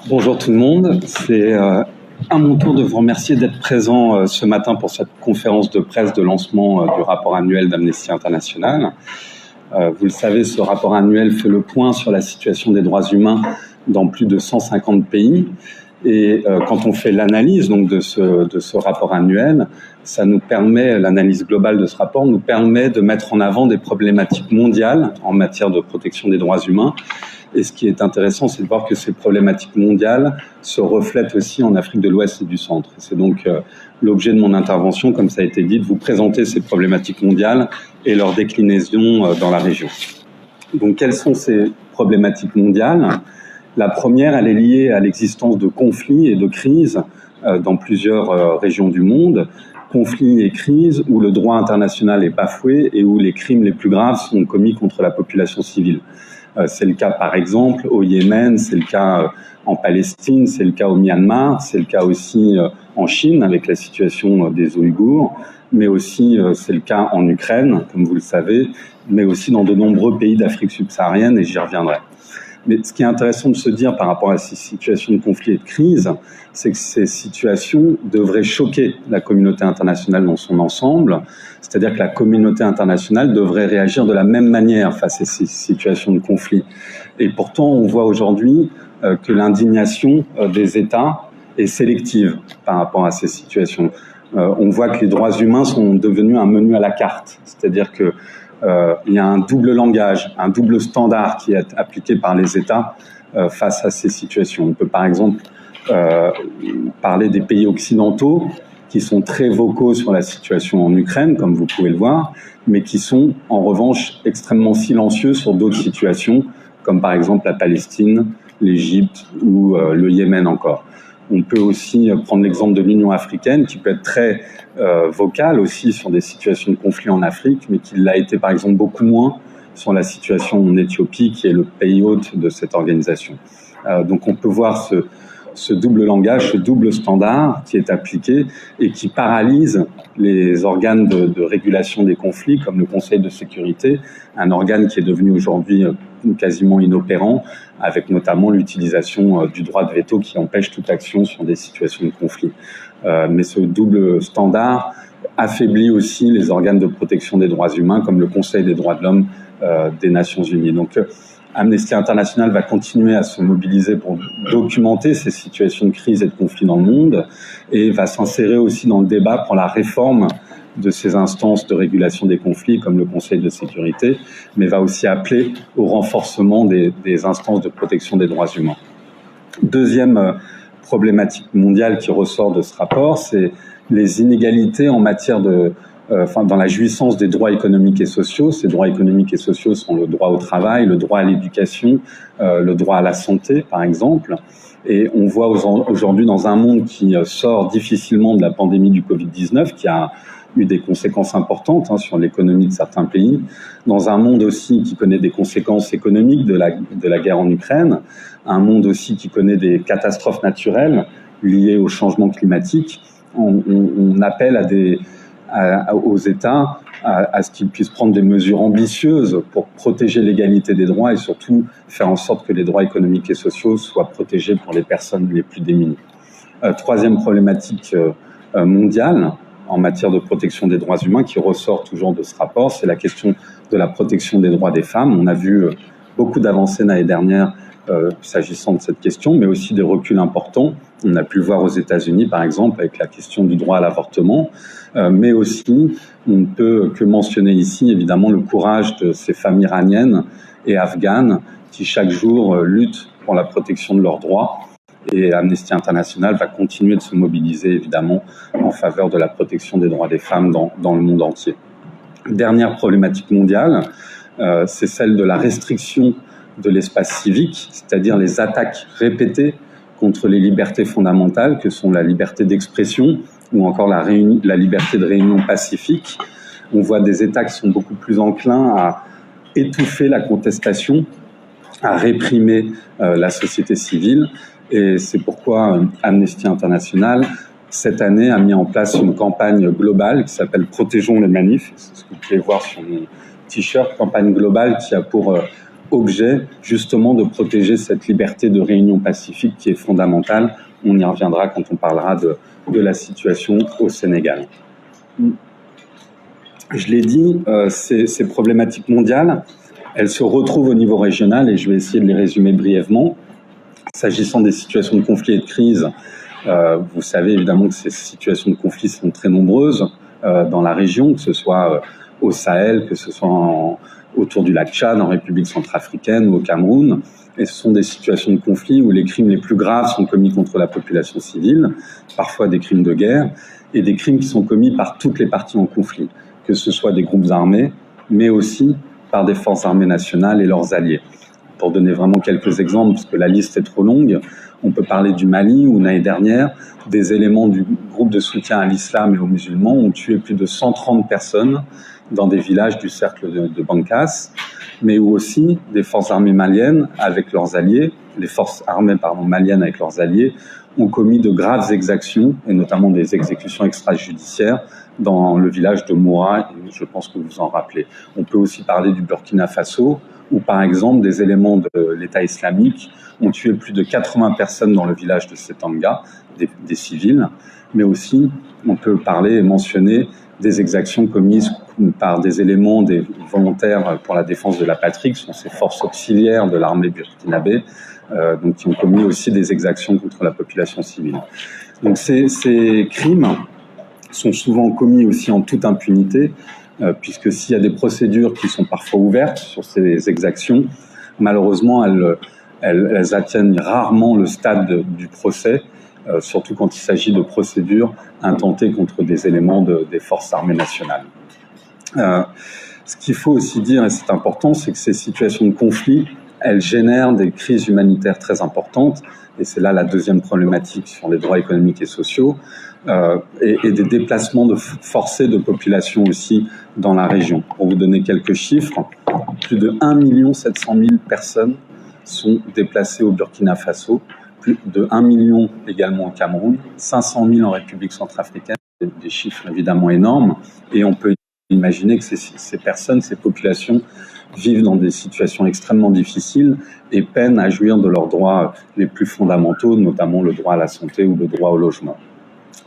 Bonjour tout le monde, c'est à mon tour de vous remercier d'être présent ce matin pour cette conférence de presse de lancement du rapport annuel d'Amnesty International. Vous le savez, ce rapport annuel fait le point sur la situation des droits humains dans plus de 150 pays. Et quand on fait l'analyse donc de ce rapport annuel, ça nous permet, l'analyse globale de ce rapport nous permet de mettre en avant des problématiques mondiales en matière de protection des droits humains. Et ce qui est intéressant, c'est de voir que ces problématiques mondiales se reflètent aussi en Afrique de l'Ouest et du Centre. C'est donc l'objet de mon intervention, comme ça a été dit, de vous présenter ces problématiques mondiales et leur déclinaison dans la région. Donc, quelles sont ces problématiques mondiales ? La première, elle est liée à l'existence de conflits et de crises dans plusieurs régions du monde. Conflits et crises où le droit international est bafoué et où les crimes les plus graves sont commis contre la population civile. C'est le cas par exemple au Yémen, c'est le cas en Palestine, c'est le cas au Myanmar, c'est le cas aussi en Chine avec la situation des Ouïghours, mais aussi c'est le cas en Ukraine, comme vous le savez, mais aussi dans de nombreux pays d'Afrique subsaharienne, et j'y reviendrai. Mais ce qui est intéressant de se dire par rapport à ces situations de conflit et de crise, c'est que ces situations devraient choquer la communauté internationale dans son ensemble. C'est-à-dire que la communauté internationale devrait réagir de la même manière face à ces situations de conflit. Et pourtant, on voit aujourd'hui que l'indignation des États est sélective par rapport à ces situations. On voit que les droits humains sont devenus un menu à la carte. C'est-à-dire que il y a un double langage, un double standard qui est appliqué par les États face à ces situations. On peut par exemple parler des pays occidentaux qui sont très vocaux sur la situation en Ukraine, comme vous pouvez le voir, mais qui sont en revanche extrêmement silencieux sur d'autres situations, comme par exemple la Palestine, l'Égypte ou le Yémen encore. On peut aussi prendre l'exemple de l'Union africaine, qui peut être très vocale aussi sur des situations de conflit en Afrique, mais qui l'a été par exemple beaucoup moins sur la situation en Éthiopie, qui est le pays hôte de cette organisation. Donc on peut voir ce double langage, ce double standard qui est appliqué et qui paralyse les organes de régulation des conflits, comme le Conseil de sécurité, un organe qui est devenu aujourd'hui quasiment inopérant, avec notamment l'utilisation du droit de veto qui empêche toute action sur des situations de conflit. Mais ce double standard affaiblit aussi les organes de protection des droits humains, comme le Conseil des droits de l'homme des Nations Unies. Donc, Amnesty International va continuer à se mobiliser pour documenter ces situations de crise et de conflit dans le monde et va s'insérer aussi dans le débat pour la réforme de ces instances de régulation des conflits comme le Conseil de sécurité, mais va aussi appeler au renforcement des instances de protection des droits humains. Deuxième problématique mondiale qui ressort de ce rapport, c'est les inégalités en matière dans la jouissance des droits économiques et sociaux. Ces droits économiques et sociaux sont le droit au travail, le droit à l'éducation, le droit à la santé, par exemple. Et on voit aujourd'hui dans un monde qui sort difficilement de la pandémie du Covid-19, qui a eu des conséquences importantes sur l'économie de certains pays, dans un monde aussi qui connaît des conséquences économiques de la guerre en Ukraine, un monde aussi qui connaît des catastrophes naturelles liées au changement climatique. On appelle aux États à ce qu'ils puissent prendre des mesures ambitieuses pour protéger l'égalité des droits et surtout faire en sorte que les droits économiques et sociaux soient protégés pour les personnes les plus démunies. Troisième problématique mondiale en matière de protection des droits humains qui ressort toujours de ce rapport, c'est la question de la protection des droits des femmes. On a vu beaucoup d'avancées l'année dernière s'agissant de cette question, mais aussi des reculs importants. On a pu le voir aux États-Unis, par exemple, avec la question du droit à l'avortement, mais aussi, on ne peut que mentionner ici, évidemment, le courage de ces femmes iraniennes et afghanes qui, chaque jour, luttent pour la protection de leurs droits. Et Amnesty International va continuer de se mobiliser, évidemment, en faveur de la protection des droits des femmes dans le monde entier. Dernière problématique mondiale, c'est celle de la restriction de l'espace civique, c'est-à-dire les attaques répétées contre les libertés fondamentales que sont la liberté d'expression ou encore la liberté de réunion pacifique. On voit des États qui sont beaucoup plus enclins à étouffer la contestation, à réprimer la société civile. Et c'est pourquoi Amnesty International, cette année, a mis en place une campagne globale qui s'appelle « Protégeons les manifs ». C'est ce que vous pouvez voir sur mon t-shirt, campagne globale qui a pour objet justement de protéger cette liberté de réunion pacifique qui est fondamentale. On y reviendra quand on parlera de la situation au Sénégal. Je l'ai dit, ces problématiques mondiales, elles se retrouvent au niveau régional et je vais essayer de les résumer brièvement. S'agissant des situations de conflit et de crise, vous savez évidemment que ces situations de conflit sont très nombreuses dans la région, que ce soit au Sahel, que ce soit autour du lac Tchad, en République centrafricaine ou au Cameroun. Et ce sont des situations de conflit où les crimes les plus graves sont commis contre la population civile, parfois des crimes de guerre, et des crimes qui sont commis par toutes les parties en conflit, que ce soit des groupes armés, mais aussi par des forces armées nationales et leurs alliés. Pour donner vraiment quelques exemples, parce que la liste est trop longue, on peut parler du Mali où l'année dernière, des éléments du groupe de soutien à l'islam et aux musulmans ont tué plus de 130 personnes dans des villages du cercle de Bankas, mais où aussi des forces armées maliennes avec leurs alliés, les forces armées maliennes avec leurs alliés, ont commis de graves exactions, et notamment des exécutions extrajudiciaires dans le village de Moura, et je pense que vous en rappelez. On peut aussi parler du Burkina Faso, où par exemple des éléments de l'État islamique ont tué plus de 80 personnes dans le village de Setanga, des civils, mais aussi on peut parler et mentionner des exactions commises par des éléments des volontaires pour la défense de la patrie, qui sont ces forces auxiliaires de l'armée burkinabé, donc qui ont commis aussi des exactions contre la population civile. Donc ces crimes sont souvent commis aussi en toute impunité, puisque s'il y a des procédures qui sont parfois ouvertes sur ces exactions, malheureusement elles atteignent rarement le stade du procès, surtout quand il s'agit de procédures intentées contre des éléments des forces armées nationales. Ce qu'il faut aussi dire, et c'est important, c'est que ces situations de conflit, elles génèrent des crises humanitaires très importantes, et c'est là la deuxième problématique sur les droits économiques et sociaux, et des déplacements forcés de population aussi dans la région. Pour vous donner quelques chiffres, plus de 1 700 000 personnes sont déplacées au Burkina Faso, plus de 1 million également au Cameroun, 500 000 en République centrafricaine, des chiffres évidemment énormes, et on peut imaginer que ces personnes, ces populations vivent dans des situations extrêmement difficiles et peinent à jouir de leurs droits les plus fondamentaux, notamment le droit à la santé ou le droit au logement.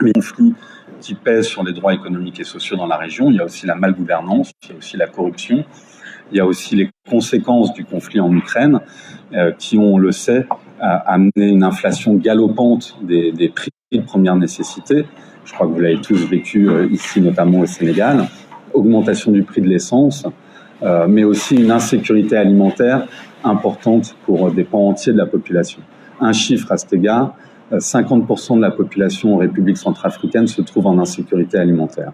Les conflits qui pèsent sur les droits économiques et sociaux dans la région, il y a aussi la malgouvernance, il y a aussi la corruption, il y a aussi les conséquences du conflit en Ukraine qui ont, on le sait, amené une inflation galopante des prix de première nécessité. Je crois que vous l'avez tous vécu ici, notamment au Sénégal. Augmentation du prix de l'essence, mais aussi une insécurité alimentaire importante pour des pans entiers de la population. Un chiffre à cet égard, 50% de la population en République centrafricaine se trouve en insécurité alimentaire.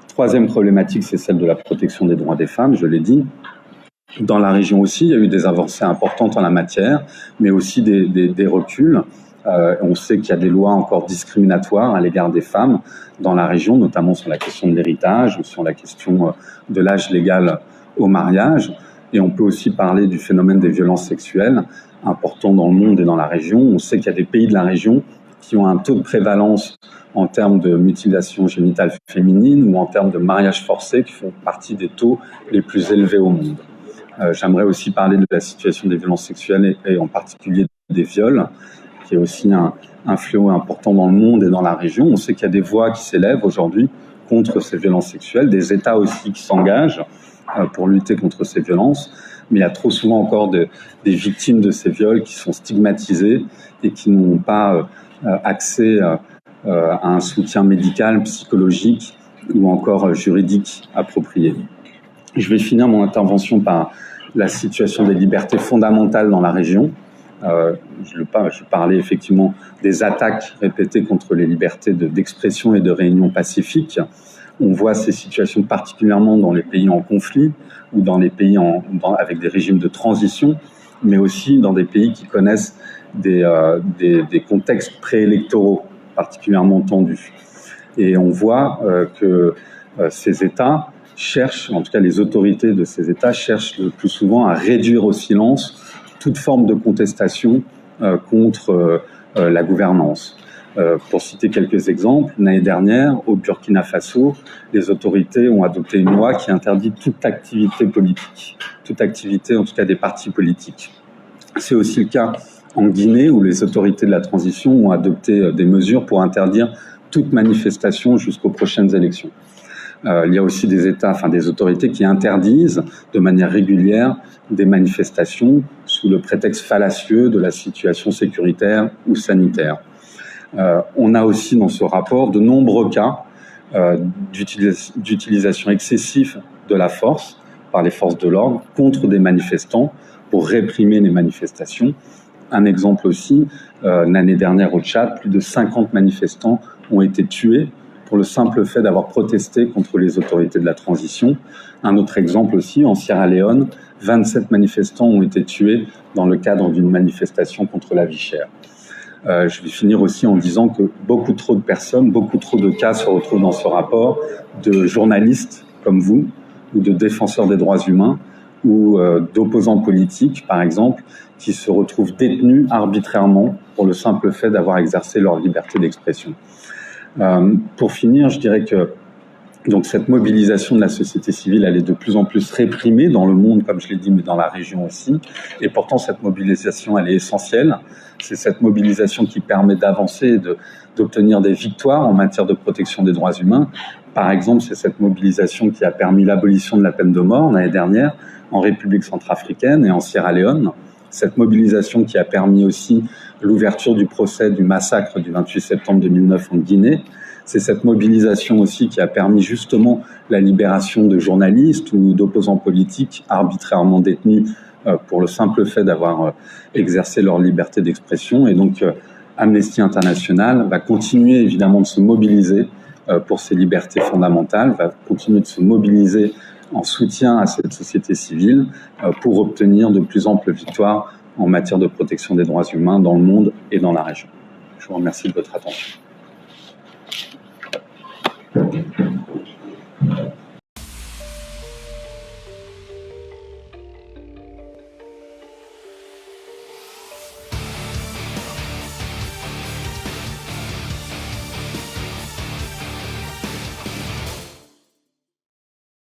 Troisième problématique, c'est celle de la protection des droits des femmes, je l'ai dit. Dans la région aussi, il y a eu des avancées importantes en la matière, mais aussi des reculs. On sait qu'il y a des lois encore discriminatoires à l'égard des femmes dans la région, notamment sur la question de l'héritage ou sur la question de l'âge légal au mariage. Et on peut aussi parler du phénomène des violences sexuelles important dans le monde et dans la région. On sait qu'il y a des pays de la région qui ont un taux de prévalence en termes de mutilation génitale féminine ou en termes de mariage forcé qui font partie des taux les plus élevés au monde. J'aimerais aussi parler de la situation des violences sexuelles et en particulier des viols, qui est aussi un fléau important dans le monde et dans la région. On sait qu'il y a des voix qui s'élèvent aujourd'hui contre ces violences sexuelles, des États aussi qui s'engagent pour lutter contre ces violences, mais il y a trop souvent encore des victimes de ces viols qui sont stigmatisées et qui n'ont pas accès à un soutien médical, psychologique ou encore juridique approprié. Je vais finir mon intervention par la situation des libertés fondamentales dans la région. Je parlais effectivement des attaques répétées contre les libertés d'expression et de réunion pacifique. On voit ces situations particulièrement dans les pays en conflit ou dans les pays avec des régimes de transition, mais aussi dans des pays qui connaissent des contextes préélectoraux particulièrement tendus. Et on voit que ces États cherchent, en tout cas les autorités de ces États cherchent le plus souvent à réduire au silence toute forme de contestation contre la gouvernance. Pour citer quelques exemples, l'année dernière, au Burkina Faso, les autorités ont adopté une loi qui interdit toute activité politique, toute activité en tout cas des partis politiques. C'est aussi le cas en Guinée, où les autorités de la transition ont adopté des mesures pour interdire toute manifestation jusqu'aux prochaines élections. Il y a aussi des États, des autorités qui interdisent de manière régulière des manifestations sous le prétexte fallacieux de la situation sécuritaire ou sanitaire. On a aussi dans ce rapport de nombreux cas d'utilisation excessive de la force par les forces de l'ordre contre des manifestants pour réprimer les manifestations. Un exemple aussi, l'année dernière au Tchad, plus de 50 manifestants ont été tués pour le simple fait d'avoir protesté contre les autorités de la transition. Un autre exemple aussi, en Sierra Leone, 27 manifestants ont été tués dans le cadre d'une manifestation contre la vie chère. Je vais finir aussi en disant que beaucoup trop de personnes, beaucoup trop de cas se retrouvent dans ce rapport de journalistes comme vous ou de défenseurs des droits humains ou d'opposants politiques, par exemple, qui se retrouvent détenus arbitrairement pour le simple fait d'avoir exercé leur liberté d'expression. Pour finir, je dirais que donc cette mobilisation de la société civile, elle est de plus en plus réprimée dans le monde, comme je l'ai dit, mais dans la région aussi. Et pourtant, cette mobilisation, elle est essentielle. C'est cette mobilisation qui permet d'avancer et d'obtenir des victoires en matière de protection des droits humains. Par exemple, c'est cette mobilisation qui a permis l'abolition de la peine de mort l'année dernière en République centrafricaine et en Sierra Leone. Cette mobilisation qui a permis aussi l'ouverture du procès du massacre du 28 septembre 2009 en Guinée. C'est cette mobilisation aussi qui a permis justement la libération de journalistes ou d'opposants politiques arbitrairement détenus pour le simple fait d'avoir exercé leur liberté d'expression. Et donc Amnesty International va continuer évidemment de se mobiliser pour ces libertés fondamentales, va continuer de se mobiliser en soutien à cette société civile pour obtenir de plus amples victoires en matière de protection des droits humains dans le monde et dans la région. Je vous remercie de votre attention.